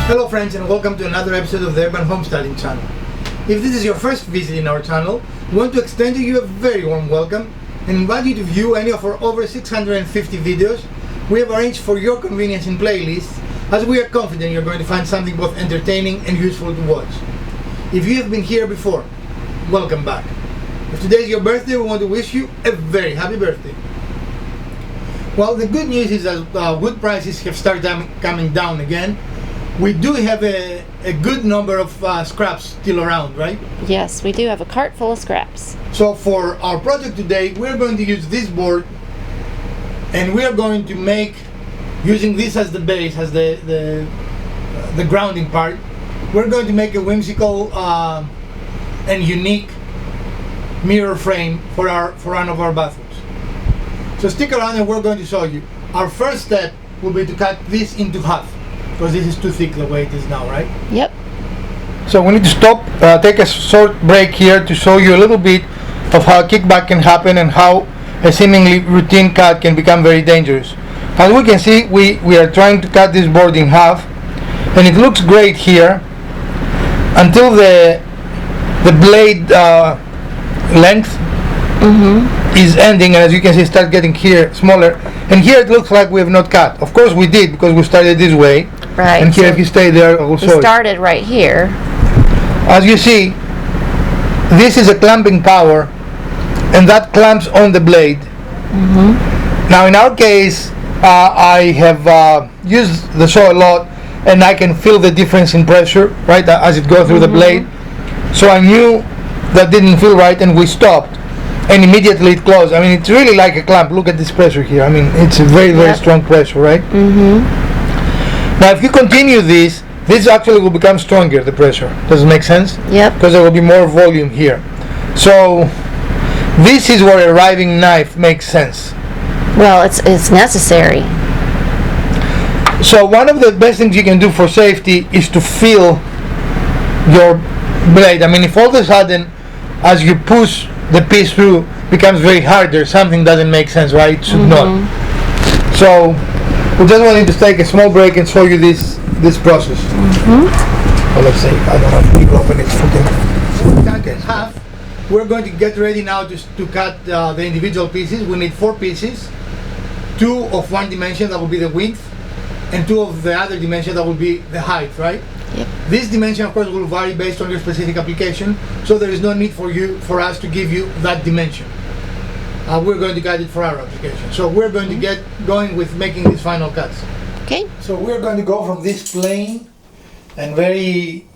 Hello friends, and welcome to another episode of the Urban Homestyling channel. If this is your first visit in our channel, we want to extend to you a very warm welcome and invite you to view any of our over 650 videos we have arranged for your convenience in playlists, as we are confident you're going to find something both entertaining and useful to watch. If you have been here before, welcome back. If today is your birthday, we want to wish you a very happy birthday. Well, the good news is that wood prices have started coming down again. We do have a good number of scraps still around, right? Yes, we do have a cart full of scraps. So for our project today, we're going to use this board, and we are going to make, using this as the base, as the grounding part, we're going to make a whimsical and unique mirror frame for one of our bathrooms. So stick around and we're going to show you. Our first step will be to cut this into half, because this is too thick the way it is now, right? Yep. So we need to stop, take a short break here to show you a little bit of how kickback can happen and how a seemingly routine cut can become very dangerous. As we can see, we are trying to cut this board in half, and it looks great here until the blade length is ending, and as you can see, start getting here smaller, and here it looks like we have not cut. Of course we did, because we started this way. Right. And here, so if you stay there, also we started right here. as you see, this is a clamping power, and that clamps on the blade. Now in our case, I have used the saw a lot, and I can feel the difference in pressure, right, as it goes through the blade. So I knew that didn't feel right, and we stopped, and immediately it closed. I mean, it's really like a clamp. Look at this pressure here. I mean, it's a very, very strong pressure, right? Now if you continue this actually will become stronger, the pressure. Does it make sense? Yep. Because there will be more volume here. So this is where a riving knife makes sense. Well, it's necessary. So one of the best things you can do for safety is to feel your blade. I mean, if all of a sudden, as you push the piece through, becomes very harder, something doesn't make sense, right? It should not. So we just wanted to take a small break and show you this process. Well, let's see. I don't know if we open it. Cut in half. We're going to get ready now to cut the individual pieces. We need 4 pieces. 2 of one dimension, that will be the width, and 2 of the other dimension, that will be the height, right? Yep. This dimension, of course, will vary based on your specific application, so there is no need for us to give you that dimension. We're going to cut it for our application. So we're going to get going with making these final cuts. Okay. So we're going to go from this plain and very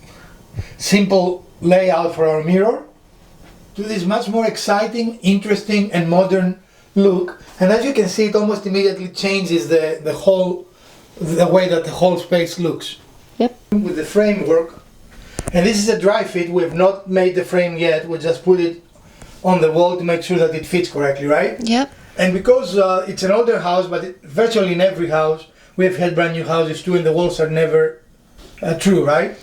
simple layout for our mirror to this much more exciting, interesting, and modern look. And as you can see, it almost immediately changes the way that the whole space looks. Yep. With the framework, and this is a dry fit. We have not made the frame yet. We just put it on the wall to make sure that it fits correctly, right? Yep. And because it's an older house, but virtually in every house, we have had brand new houses too, and the walls are never true, right?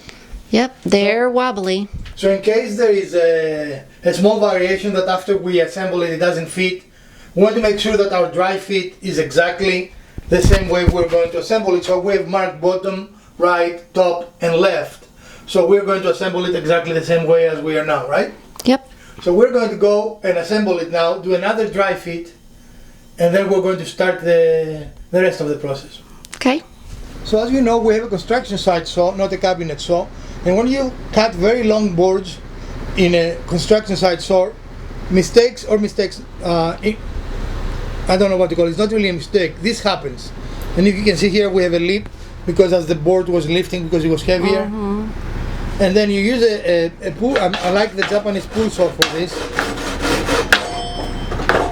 Yep. They're wobbly. So in case there is a small variation that after we assemble it doesn't fit, we want to make sure that our dry fit is exactly the same way we're going to assemble it. So we have marked bottom, right, top, and left. So we're going to assemble it exactly the same way as we are now, right? Yep. So we're going to go and assemble it now, do another dry fit, and then we're going to start the rest of the process. Okay. So as you know, we have a construction site saw, not a cabinet saw. And when you cut very long boards in a construction site saw, mistakes, I don't know what to call it, it's not really a mistake, this happens. And if you can see here, we have a lip, because as the board was lifting, because it was heavier. And then you use a pull. I like the Japanese pull saw for this.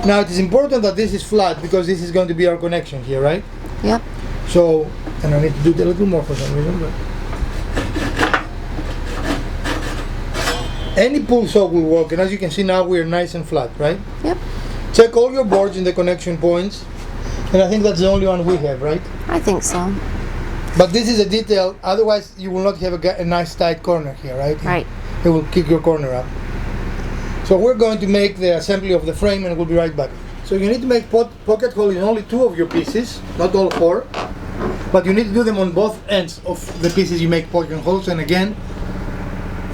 Now it is important that this is flat, because this is going to be our connection here, right? Yep. So, and I need to do it a little more for some reason, but any pull saw will work. And as you can see now, we are nice and flat, right? Yep. Check all your boards in the connection points, and I think that's the only one we have, right? I think so. But this is a detail, otherwise you will not have a nice tight corner here, right? Right. It will kick your corner up. So we're going to make the assembly of the frame, and we'll be right back. So you need to make pocket hole in only 2 of your pieces, not all 4. but you need to do them on both ends of the pieces you make poking holes. And again,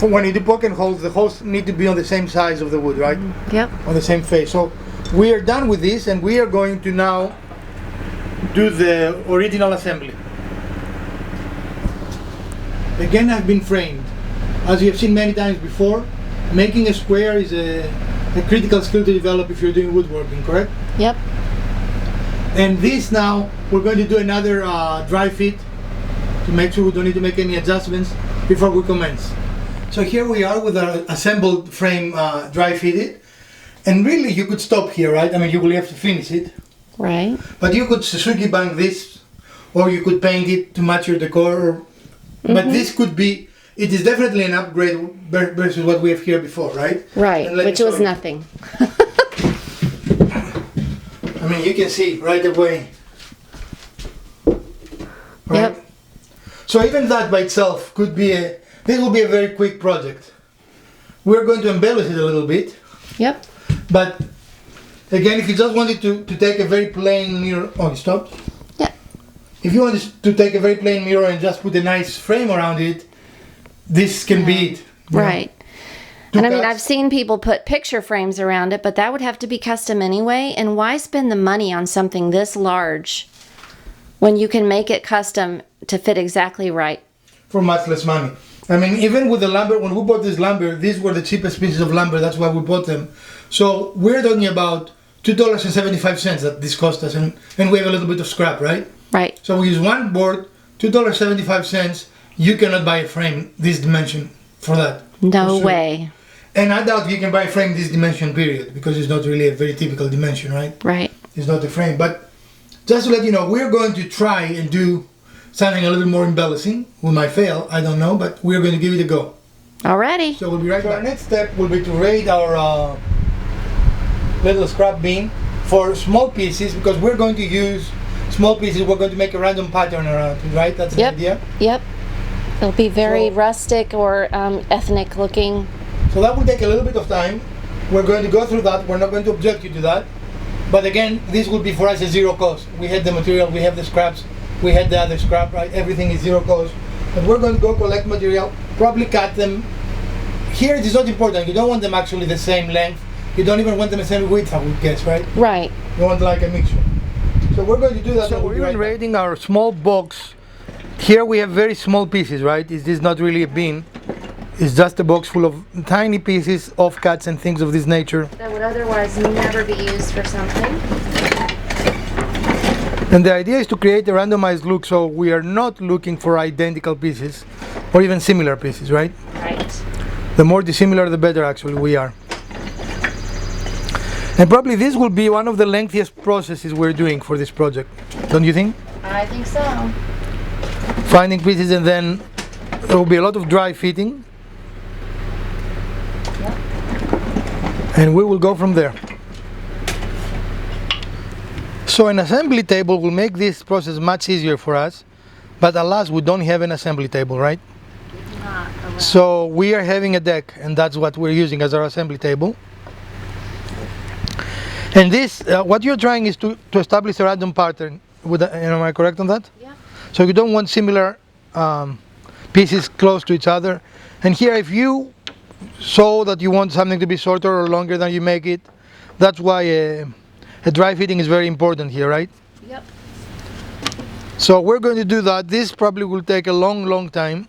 when you do poking holes, the holes need to be on the same size of the wood, right? Yep. On the same face. So we are done with this, and we are going to now do the original assembly. Again, I've been framed. As you have seen many times before, making a square is a critical skill to develop if you're doing woodworking, correct? Yep. And this now, we're going to do another dry fit to make sure we don't need to make any adjustments before we commence. So here we are with our assembled frame dry fitted. And really you could stop here, right? I mean, you will have to finish it. Right. But you could Suzuki bank this, or you could paint it to match your decor. But this could be, it is definitely an upgrade versus what we have here before, right? Right, And let which me was show you. nothing. I mean, you can see right away. Right? Yep. So even that by itself could be this will be a very quick project. We're going to embellish it a little bit, Yep. but again, if you just wanted to take a very plain mirror, oh, you stopped? Yeah. If you wanted to take a very plain mirror and just put a nice frame around it, this can be it. you know? Right. Two And I mean, cuts. I've seen people put picture frames around it, but that would have to be custom anyway. And why spend the money on something this large when you can make it custom to fit exactly right? For much less money. I mean, even with the lumber, when we bought this lumber, these were the cheapest pieces of lumber, that's why we bought them. So we're talking about $2.75 that this cost us, and we have a little bit of scrap, right? Right. So we use one board, $2.75. You cannot buy a frame this dimension for that. No For sure. way. And I doubt you can buy a frame this dimension, period, because it's not really a very typical dimension, right? Right. It's not a frame. But just to let you know, we're going to try and do something a little more embellishing. We might fail, I don't know, but we're going to give it a go. Alrighty. So we'll be right back. Our next step will be to raid our little scrap bin for small pieces, because we're going to use small pieces. We're going to make a random pattern around it, right? That's the Yep. idea. Yep. It'll be very So- rustic or ethnic looking. So that will take a little bit of time. We're going to go through that. We're not going to object you to that. But again, this will be for us a zero cost. We had the material, we have the scraps, we had the other scrap, right? Everything is zero cost. But we're going to go collect material, probably cut them. Here it is not important. You don't want them actually the same length. You don't even want them the same width, I would guess, right? Right. You want like a mixture. So we're going to do that. So we're even raiding our small box. Here we have very small pieces, right? This is not really a bin. It's just a box full of tiny pieces, offcuts and things of this nature. That would otherwise never be used for something. And the idea is to create a randomized look, so we are not looking for identical pieces or even similar pieces, right? Right. The more dissimilar, the better actually we are. And probably this will be one of the lengthiest processes we're doing for this project, don't you think? I think so. Finding pieces, and then there will be a lot of dry fitting. And we will go from there. So an assembly table will make this process much easier for us, but alas, we don't have an assembly table, right? So we are having a deck, and that's what we're using as our assembly table. And this, what you're trying is to establish a random pattern. Am I correct on that? Yeah. So you don't want similar pieces close to each other. And here, if you saw that you want something to be shorter or longer than you make it, that's why a dry fitting is very important here, right? Yep. So we're going to do that. This probably will take a long time.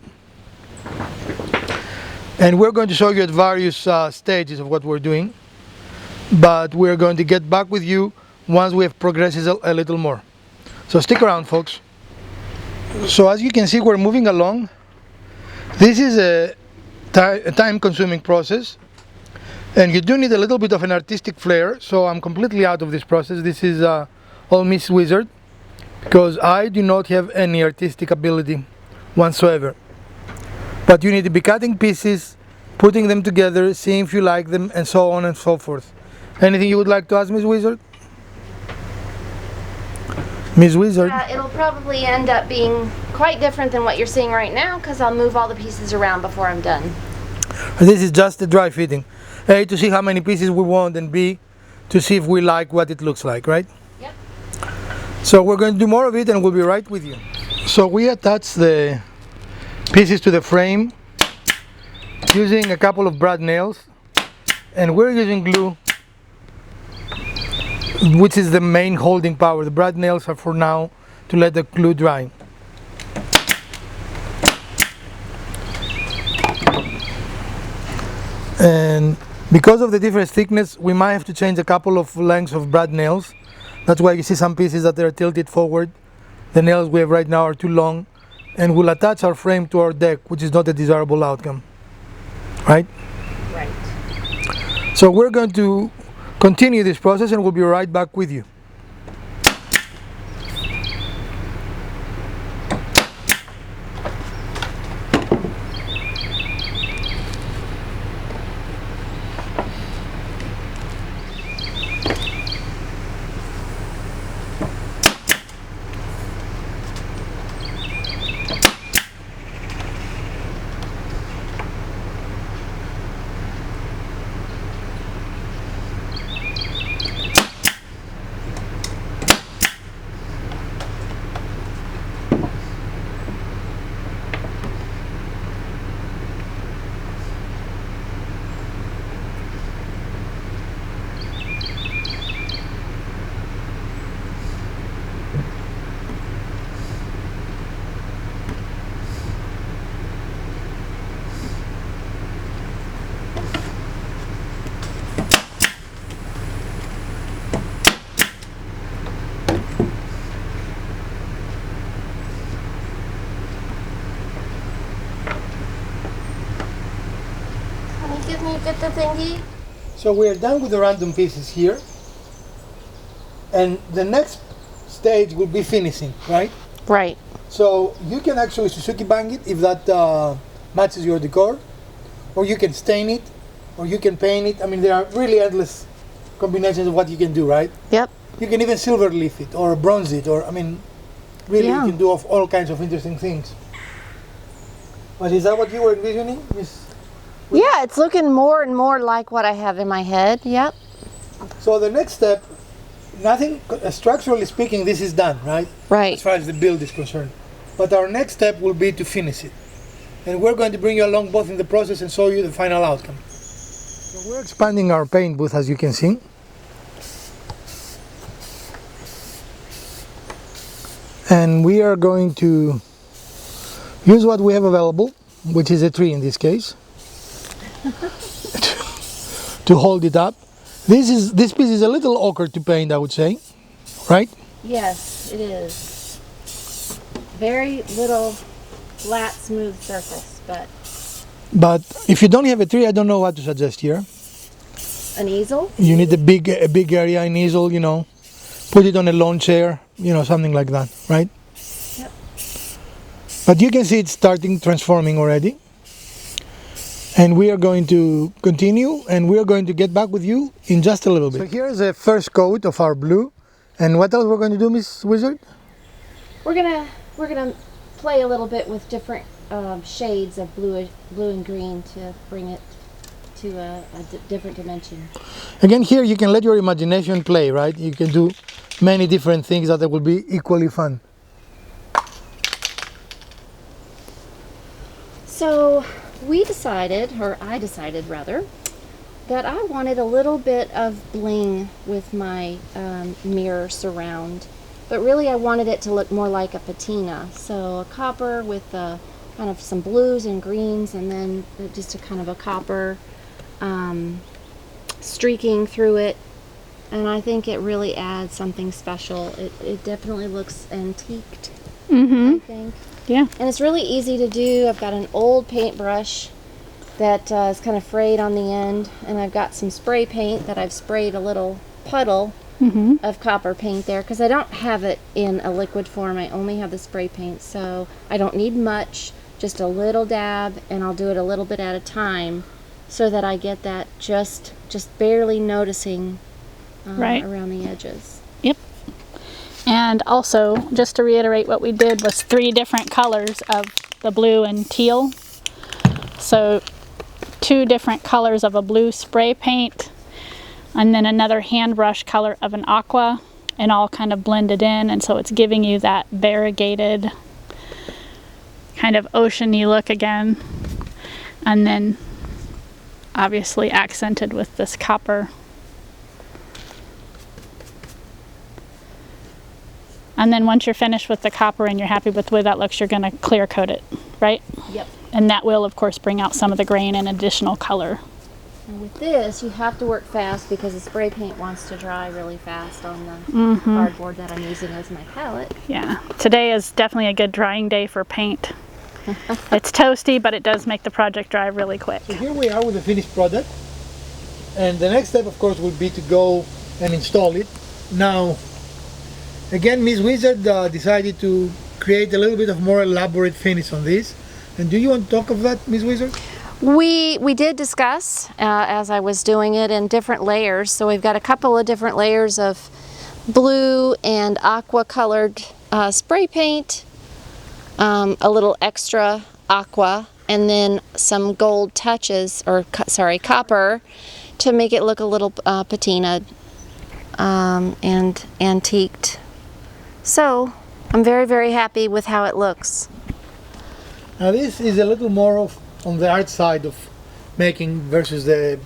And we're going to show you at various stages of what we're doing. But we're going to get back with you once we have progressed a little more. So stick around, folks. So as you can see, we're moving along. This is a time-consuming process, and you do need a little bit of an artistic flair. So I'm completely out of this process. This is all Miss Wizard, because I do not have any artistic ability whatsoever. But you need to be cutting pieces, putting them together, seeing if you like them, and so on and so forth. Anything you would like to ask, Miss Wizard? Miss Wizard? It'll probably end up being quite different than what you're seeing right now, because I'll move all the pieces around before I'm done. This is just a dry fitting. A, to see how many pieces we want, and B, to see if we like what it looks like, right? Yep. So we're going to do more of it, and we'll be right with you. So we attach the pieces to the frame using a couple of brad nails, and we're using glue, which is the main holding power. The brad nails are for now to let the glue dry. And because of the different thickness, we might have to change a couple of lengths of brad nails. That's why you see some pieces that are tilted forward. The nails we have right now are too long, and we'll attach our frame to our deck, which is not a desirable outcome, right? Right. So we're going to continue this process and we'll be right back with you. Can you get the thingy? So we are done with the random pieces here, and the next stage will be finishing, right? Right. So you can actually Suzuki bang it if that matches your decor, or you can stain it, or you can paint it. I mean, there are really endless combinations of what you can do, right? Yep. You can even silver leaf it or bronze it, or I mean, really Yeah. you can do all kinds of interesting things. But is that what you were envisioning, Miss? Yeah, it's looking more and more like what I have in my head. Yep. So the next step, nothing structurally speaking, this is done, right? Right. As far as the build is concerned. But our next step will be to finish it. And we're going to bring you along both in the process and show you the final outcome. So we're expanding our paint booth, as you can see. And we are going to use what we have available, which is a tree in this case, to hold it up. This piece is a little awkward to paint, I would say, right? Yes, it is. Very little flat, smooth surface, but But if you don't have a tree, I don't know what to suggest here. an easel? You need a big area, an easel, you know, put it on a lawn chair, you know, something like that, right? Yep. But you can see it's starting transforming already. And we are going to continue, and we are going to get back with you in just a little bit. So here's the first coat of our blue. And what else we're going to do, Miss Wizard? We're gonna play a little bit with different shades of blue and green to bring it to a different dimension. Again, here you can let your imagination play, right? You can do many different things that will be equally fun. So we decided, or I decided rather, that I wanted a little bit of bling with my mirror surround, but really I wanted it to look more like a patina. So a copper with kind of some blues and greens, and then just a kind of a copper streaking through it. And I think it really adds something special. It definitely looks antiqued, I think. Yeah. And it's really easy to do. I've got an old paintbrush that is kind of frayed on the end, and I've got some spray paint that I've sprayed a little puddle of copper paint there, because I don't have it in a liquid form. I only have the spray paint, so I don't need much, just a little dab, and I'll do it a little bit at a time so that I get that just barely noticing Right. around the edges. Yep. And also, just to reiterate, what we did was 3 different colors of the blue and teal. So 2 different colors of a blue spray paint, and then another hand brush color of an aqua, and all kind of blended in, and so it's giving you that variegated kind of oceany look again. And then obviously accented with this copper. And then once you're finished with the copper and you're happy with the way that looks, you're going to clear coat it, right? Yep. And that will, of course, bring out some of the grain and additional color. And with this, you have to work fast because the spray paint wants to dry really fast on the cardboard that I'm using as my palette. Yeah, today is definitely a good drying day for paint. It's toasty, but it does make the project dry really quick. So here we are with the finished product, and the next step, of course, would be to go and install it. Now, again, Miss Wizard decided to create a little bit of more elaborate finish on this. And do you want to talk of that, Miss Wizard? We did discuss as I was doing it in different layers. So we've got a couple of different layers of blue and aqua colored spray paint, a little extra aqua, and then some gold touches, or copper, to make it look a little patinaed and antiqued. So I'm very, very happy with how it looks. Now this is a little more of on the art side of making versus the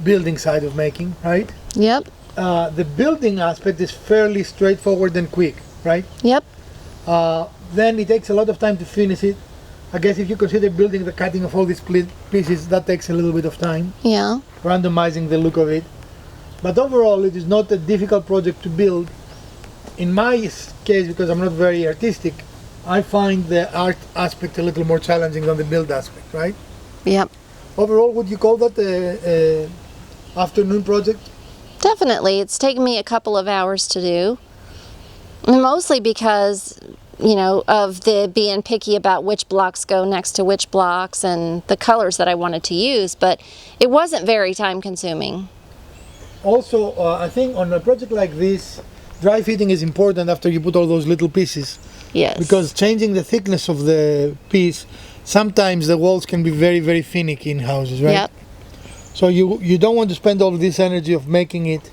building side of making, right? Yep. The building aspect is fairly straightforward and quick, right? Yep. Then it takes a lot of time to finish it. I guess if you consider building the cutting of all these pieces, that takes a little bit of time, Yeah. randomizing the look of it. But overall, it is not a difficult project to build. In my case, because I'm not very artistic, I find the art aspect a little more challenging than the build aspect, right? Yep. Overall, would you call that a afternoon project? Definitely. It's taken me a couple of hours to do. Mostly because, you know, of the being picky about which blocks go next to which blocks and the colors that I wanted to use, but it wasn't very time consuming. Also, I think on a project like this, dry fitting is important after you put all those little pieces. Yes. Because changing the thickness of the piece, sometimes the walls can be very, very finicky in houses, right? Yep. So you don't want to spend all this energy of making it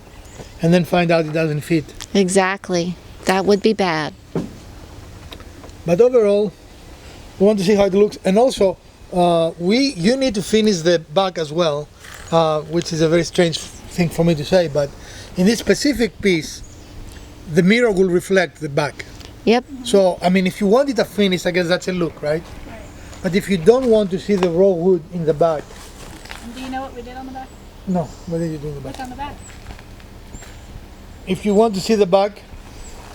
and then find out it doesn't fit. Exactly. That would be bad. But overall, we want to see how it looks. And also, you need to finish the back as well, which is a very strange thing for me to say, but in this specific piece, the mirror will reflect the back. Yep. So, I mean, if you want it a finish, I guess that's a look, right? But if you don't want to see the raw wood in the back. And do you know what we did on the back? No, what did you do in the back? Look on the back. If you want to see the back,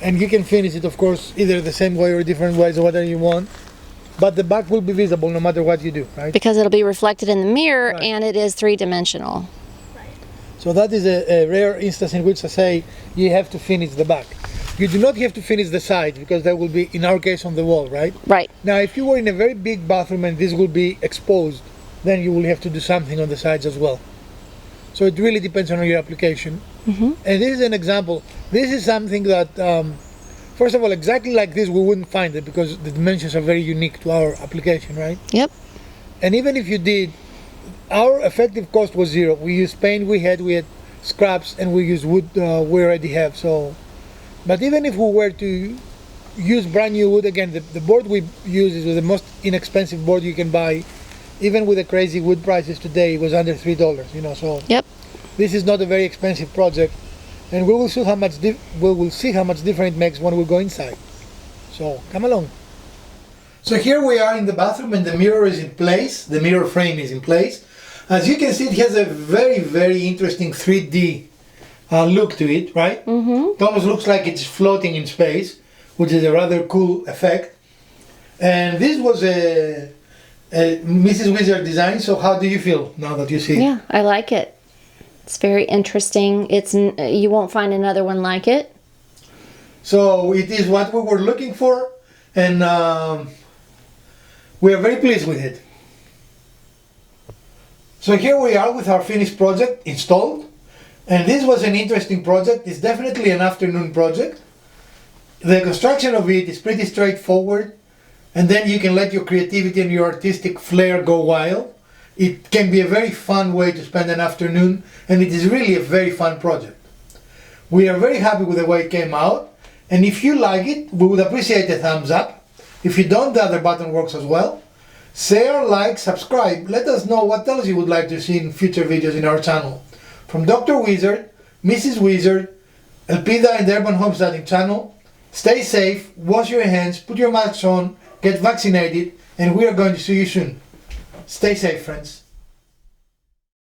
and you can finish it, of course, either the same way or different ways or whatever you want, but the back will be visible no matter what you do, right? Because it'll be reflected in the mirror, Right. and it is three-dimensional. So that is a rare instance in which I say you have to finish the back. You do not have to finish the sides because that will be, in our case, on the wall, right? Right. Now, if you were in a very big bathroom and this will be exposed, then you will have to do something on the sides as well. So it really depends on your application. Mm-hmm. And this is an example. This is something that, first of all, exactly like this, we wouldn't find it because the dimensions are very unique to our application, right? Yep. And even if you did, our effective cost was zero. We used paint we had scraps, and we used wood we already have. So, but even if we were to use brand new wood, again, the board we use is the most inexpensive board you can buy. Even with the crazy wood prices today, it was under $3. You know, so Yep. this is not a very expensive project, and we will see how much difference it makes when we go inside. So come along. So here we are in the bathroom, and the mirror is in place. The mirror frame is in place. As you can see, it has a very, very interesting 3D look to it, right? Mm-hmm. It almost looks like it's floating in space, which is a rather cool effect. And this was a Mrs. Wizard design. So how do you feel now that you see it? Yeah, I like it. It's very interesting. You won't find another one like it. So it is what we were looking for, and we are very pleased with it. So here we are with our finished project installed, and this was an interesting project. It's definitely an afternoon project. The construction of it is pretty straightforward, and then you can let your creativity and your artistic flair go wild. It can be a very fun way to spend an afternoon, and it is really a very fun project. We are very happy with the way it came out, and if you like it, we would appreciate a thumbs up. If you don't, the other button works as well. Share, like, subscribe. Let us know what else you would like to see in future videos in our channel. From Dr. Wizard, Mrs. Wizard, Elpida and the Urban Homesteading channel, stay safe, wash your hands, put your masks on, get vaccinated, and we are going to see you soon. Stay safe, friends.